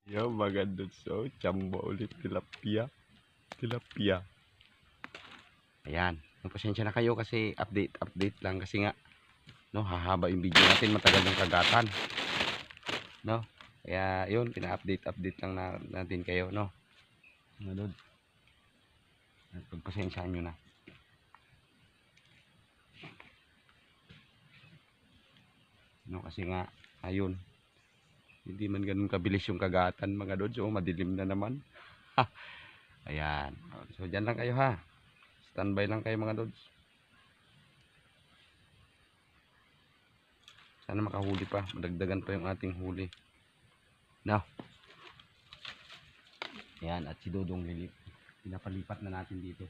Yo, mga dudes. So, chambo ulit. Tilapia. Tilapia. Ayan. Pasensya na kayo kasi update lang kasi nga no, hahaba yung video natin, matagal yung kagatan. No? Kaya yun, pina-update lang natin kayo, no. Mga dudes. Pagpasensyaan nyo na. No, kasi nga ayun. Hindi man ganun kabilis yung kagatan, mga dudes. So, madilim na naman. Ayan. So, dyan lang kayo ha. Standby lang kayo mga dudes. Sana makahuli pa. Madagdagan pa yung ating huli. Now. Ayan. At si Dodong Lilip. Pinapalipat na natin dito.